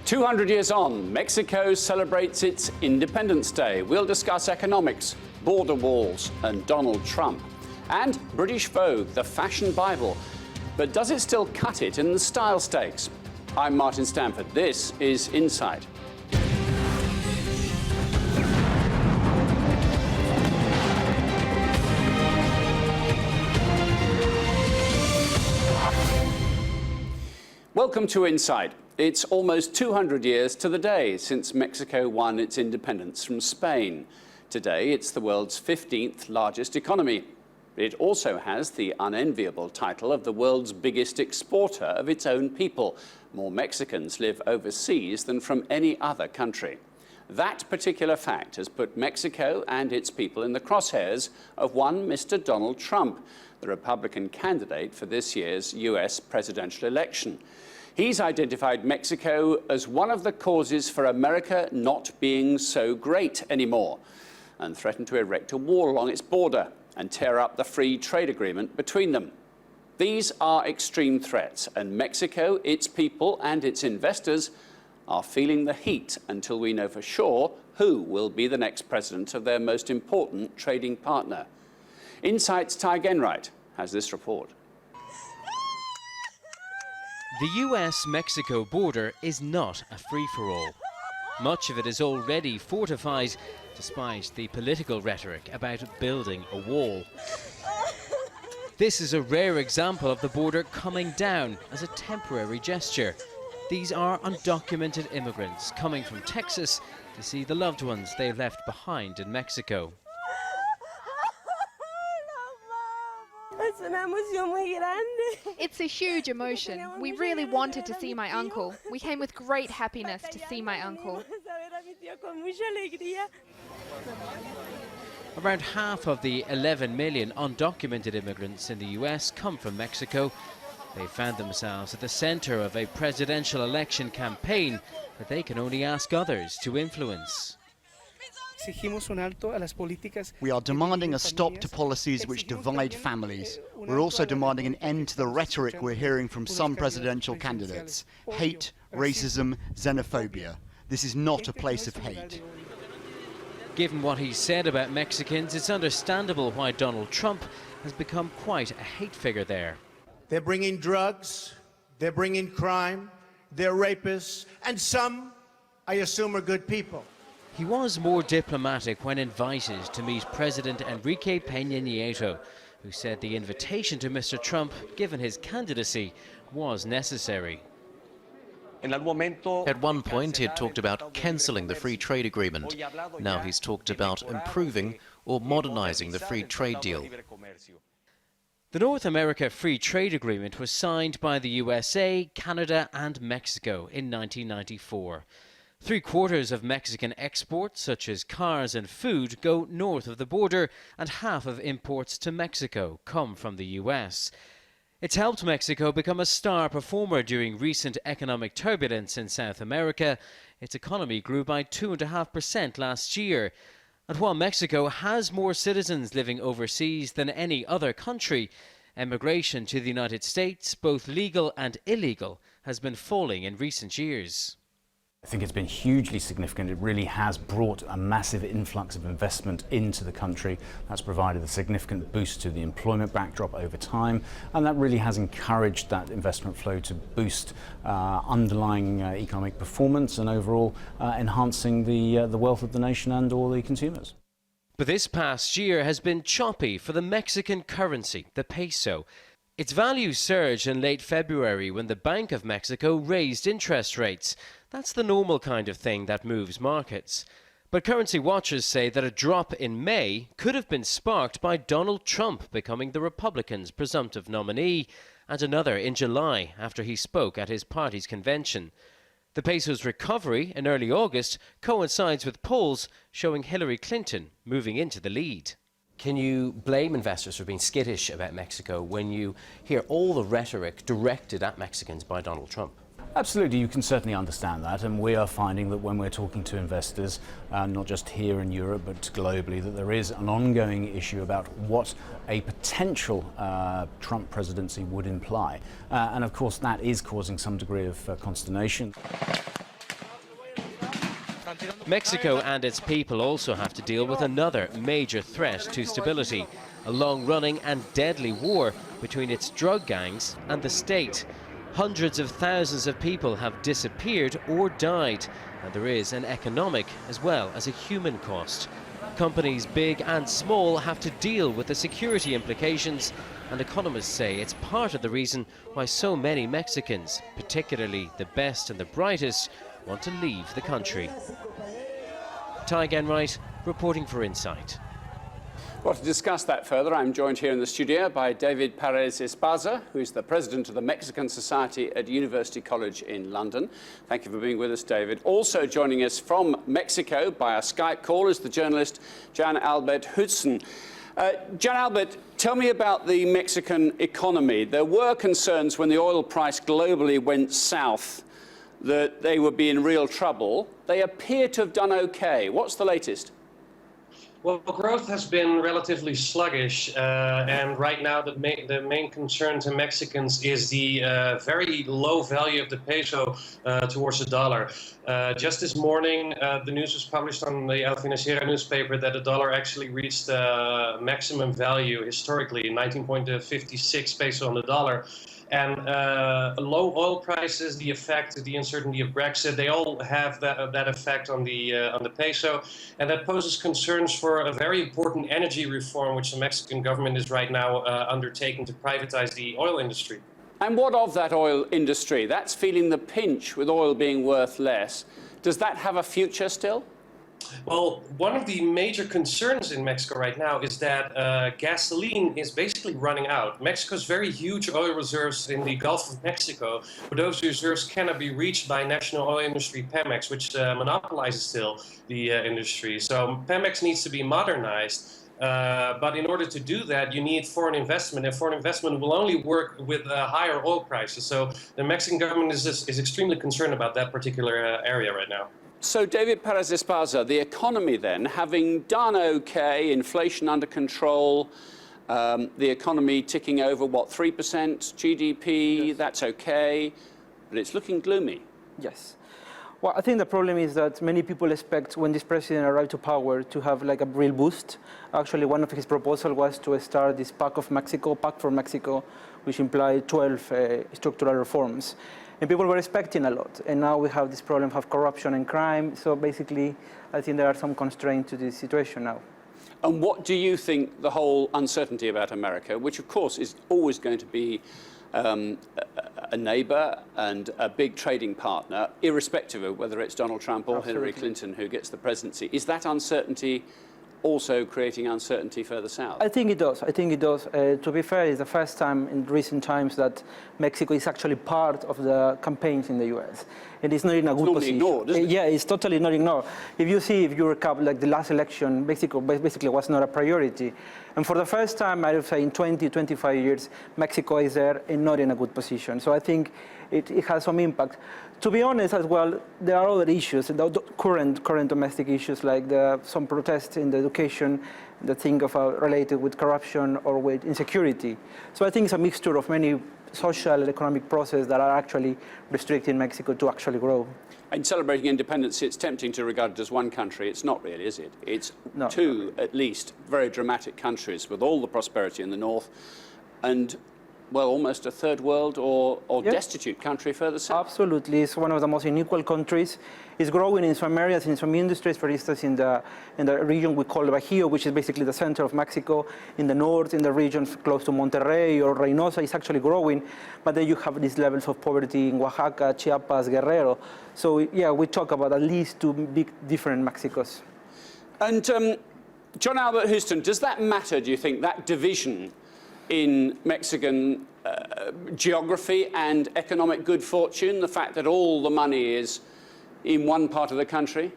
200 years on, Mexico celebrates its Independence Day. We'll discuss economics, border walls, and Donald Trump. And British Vogue, the fashion Bible. But does it still cut it in the style stakes? I'm Martin Stanford. This is Insight. Welcome to Insight. It's almost 200 years to the day since Mexico won its independence from Spain. Today, it's the world's 15th largest economy. It also has the unenviable title of the world's biggest exporter of its own people. More Mexicans live overseas than from any other country. That particular fact has put Mexico and its people in the crosshairs of one Mr. Donald Trump, the Republican candidate for this year's US presidential election. He's identified Mexico as one of the causes for America not being so great anymore and threatened to erect a wall along its border and tear up the free trade agreement between them. These are extreme threats, and Mexico, its people and its investors are feeling the heat until we know for sure who will be the next president of their most important trading partner. Insight's Ty Genwright has this report. The US-Mexico border is not a free-for-all. Much of it is already fortified, despite the political rhetoric about building a wall. This is a rare example of the border coming down as a temporary gesture. These are undocumented immigrants coming from Texas to see the loved ones they've left behind in Mexico. It's a huge emotion. We really wanted to see my uncle. We came with great happiness to see my uncle. Around half of the 11 million undocumented immigrants in the US come from Mexico. They found themselves at the center of a presidential election campaign that they can only ask others to influence. We are demanding a stop to policies which divide families. We're also demanding an end to the rhetoric we're hearing from some presidential candidates. Hate, racism, xenophobia. This is not a place of hate. Given what he said about Mexicans, it's understandable why Donald Trump has become quite a hate figure there. They're bringing drugs, they're bringing crime, they're rapists, and some, I assume, are good people. He was more diplomatic when invited to meet President Enrique Peña Nieto, who said the invitation to Mr. Trump, given his candidacy, was necessary. At one point, he had talked about cancelling the free trade agreement. Now he's talked about improving or modernizing the free trade deal. The North America Free Trade Agreement was signed by the USA, Canada and Mexico in 1994. Three-quarters of Mexican exports, such as cars and food, go north of the border, and half of imports to Mexico come from the US. It's helped Mexico become a star performer during recent economic turbulence in South America. Its economy grew by 2.5% last year. And while Mexico has more citizens living overseas than any other country, emigration to the United States, both legal and illegal, has been falling in recent years. I think it's been hugely significant. It really has brought a massive influx of investment into the country. That's provided a significant boost to the employment backdrop over time, and that really has encouraged that investment flow to boost underlying economic performance and overall enhancing the wealth of the nation and all the consumers. But this past year has been choppy for the Mexican currency, the peso. Its value surged in late February when the Bank of Mexico raised interest rates. That's the normal kind of thing that moves markets. But currency watchers say that a drop in May could have been sparked by Donald Trump becoming the Republicans' presumptive nominee, and another in July after he spoke at his party's convention. The peso's recovery in early August coincides with polls showing Hillary Clinton moving into the lead. Can you blame investors for being skittish about Mexico when you hear all the rhetoric directed at Mexicans by Donald Trump? Absolutely, you can certainly understand that, and we are finding that when we're talking to investors, not just here in Europe but globally, that there is an ongoing issue about what a potential Trump presidency would imply. And of course that is causing some degree of consternation. Mexico and its people also have to deal with another major threat to stability, a long-running and deadly war between its drug gangs and the state. Hundreds of thousands of people have disappeared or died, and there is an economic as well as a human cost. Companies big and small have to deal with the security implications, and economists say it's part of the reason why so many Mexicans, particularly the best and the brightest, want to leave the country. Ty Genwright, reporting for Insight. Well, to discuss that further, I'm joined here in the studio by David Perez Esparza, who is the president of the Mexican Society at University College in London. Thank you for being with us, David. Also joining us from Mexico by a Skype call is the journalist Jan Albert Hootsen. Jan Albert, tell me about the Mexican economy. There were concerns when the oil price globally went south that they would be in real trouble. They appear to have done okay. What's the latest? Well, growth has been relatively sluggish, and right now the main concern to Mexicans is the very low value of the peso towards the dollar. Just this morning, the news was published on the El Financiero newspaper that the dollar actually reached maximum value historically, 19.56 peso on the dollar. And low oil prices, the effect, the uncertainty of Brexit, they all have that effect on the peso, and that poses concerns for a very important energy reform which the Mexican government is right now undertaking to privatize the oil industry. And what of that oil industry? That's feeling the pinch with oil being worth less. Does that have a future still? Well, one of the major concerns in Mexico right now is that gasoline is basically running out. Mexico's very huge oil reserves in the Gulf of Mexico, but those reserves cannot be reached by national oil industry Pemex, which monopolizes still the industry. So Pemex needs to be modernized. But in order to do that, you need foreign investment, and foreign investment will only work with higher oil prices. So the Mexican government is extremely concerned about that particular area right now. So, David Perez Esparza, the economy then, having done okay, inflation under control, the economy ticking over, what, 3% GDP, yes. That's okay, but it's looking gloomy. Yes. Well, I think the problem is that many people expect when this president arrived to power to have like a real boost. Actually, one of his proposals was to start this Pact for Mexico, which implied 12 structural reforms. And people were expecting a lot. And now we have this problem of corruption and crime. So basically, I think there are some constraints to this situation now. And what do you think the whole uncertainty about America, which of course is always going to be a neighbor and a big trading partner, irrespective of whether it's Donald Trump or Hillary Clinton who gets the presidency, is that uncertainty also creating uncertainty further south? I think it does. I think it does. To be fair, it's the first time in recent times that Mexico is actually part of the campaigns in the U.S. It is not in a good position. Ignored, isn't it? Yeah, it's totally not ignored. If you recap, like the last election, Mexico basically was not a priority. And for the first time, I would say in 20, 25 years, Mexico is there and not in a good position. So I think it has some impact. To be honest as well, there are other issues, the current domestic issues like some protests in the education, the thing of related with corruption or with insecurity. So I think it's a mixture of many social and economic processes that are actually restricting Mexico to actually grow. In celebrating independence, it's tempting to regard it as one country. It's not really, is it? It's two, at least, very dramatic countries with all the prosperity in the north and, well, almost a third world or destitute country further south. Absolutely. It's one of the most unequal countries. It's growing in some areas, in some industries. For instance, in the region we call Bajío, which is basically the center of Mexico. In the north, in the regions close to Monterrey or Reynosa, it's actually growing. But then you have these levels of poverty in Oaxaca, Chiapas, Guerrero. So, yeah, we talk about at least two big different Mexicos. And John Albert Houston, does that matter, do you think, that division in Mexican geography and economic good fortune, the fact that all the money is in one part of the country?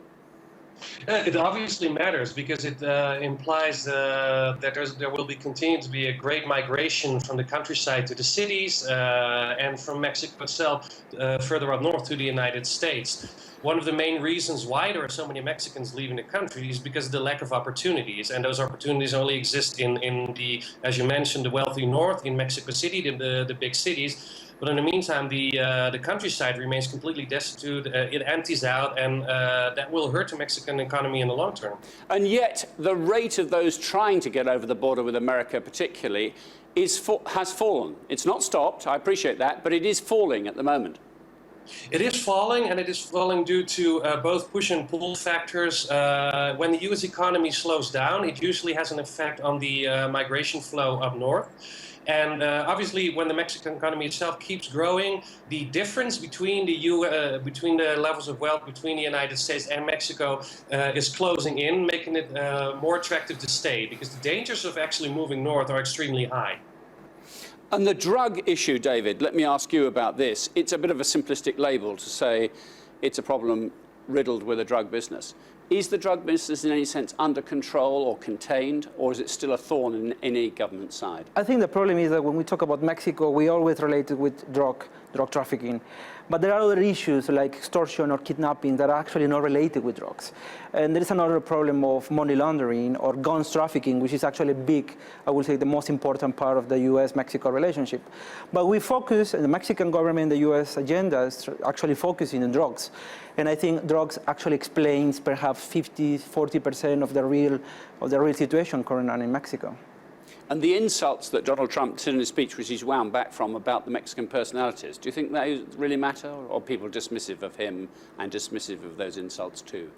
It obviously matters because it implies that there will continue to be a great migration from the countryside to the cities and from Mexico itself further up north to the United States. One of the main reasons why there are so many Mexicans leaving the country is because of the lack of opportunities. And those opportunities only exist in the, as you mentioned, the wealthy north, in Mexico City, the big cities. But in the meantime, the countryside remains completely destitute. It empties out, and that will hurt the Mexican economy in the long term. And yet, the rate of those trying to get over the border with America particularly has fallen. It's not stopped, I appreciate that, but it is falling at the moment. It is falling, and it is falling due to both push and pull factors. When the U.S. economy slows down, it usually has an effect on the migration flow up north. And obviously, when the Mexican economy itself keeps growing, the difference between between the levels of wealth between the United States and Mexico is closing in, making it more attractive to stay, because the dangers of actually moving north are extremely high. And the drug issue, David, let me ask you about this. It's a bit of a simplistic label to say it's a problem riddled with a drug business. Is the drug business in any sense under control or contained, or is it still a thorn in any government side? I think the problem is that when we talk about Mexico, we always relate it with drug trafficking. But there are other issues like extortion or kidnapping that are actually not related with drugs. And there is another problem of money laundering or guns trafficking, which is actually big, I would say, the most important part of the US-Mexico relationship. But we focus, and the Mexican government, the US agenda is actually focusing on drugs. And I think drugs actually explains perhaps 40% of the real situation going on in Mexico. And the insults that Donald Trump said in his speech, which he's wound back from, about the Mexican personalities, do you think they really matter, or are people dismissive of him and dismissive of those insults too?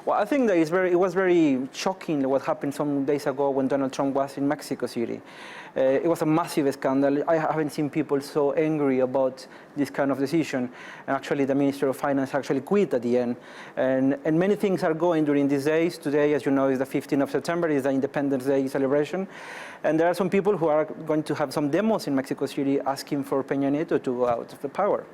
Well, I think that it was very shocking what happened some days ago when Donald Trump was in Mexico City. It was a massive scandal. I haven't seen people so angry about this kind of decision. And actually, the Minister of Finance actually quit at the end. And many things are going during these days. Today, as you know, is the 15th of September, is the Independence Day celebration. And there are some people who are going to have some demos in Mexico City asking for Peña Nieto to go out of the power.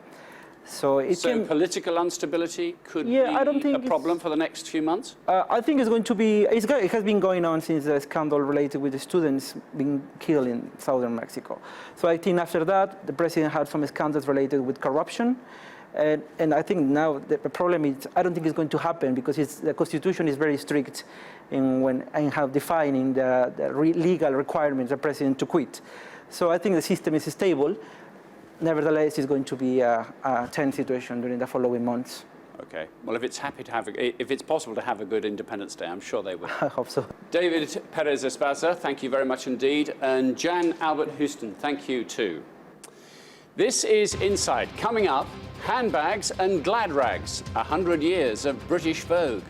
So political instability could be a problem for the next few months? I think it's going to be, it has been going on since the scandal related with the students being killed in southern Mexico. So I think after that, the president had some scandals related with corruption. And I think now the problem is, I don't think it's going to happen because the Constitution is very strict in how defining the legal requirements of the president to quit. So I think the system is stable. Nevertheless, it's going to be a tense situation during the following months. Okay. Well, if it's possible to have a good Independence Day, I'm sure they will. I hope so. David Perez Esparza, thank you very much indeed. And Jan Albert Hootsen, thank you too. This is Inside. Coming up, handbags and glad rags, 100 years of British vogue.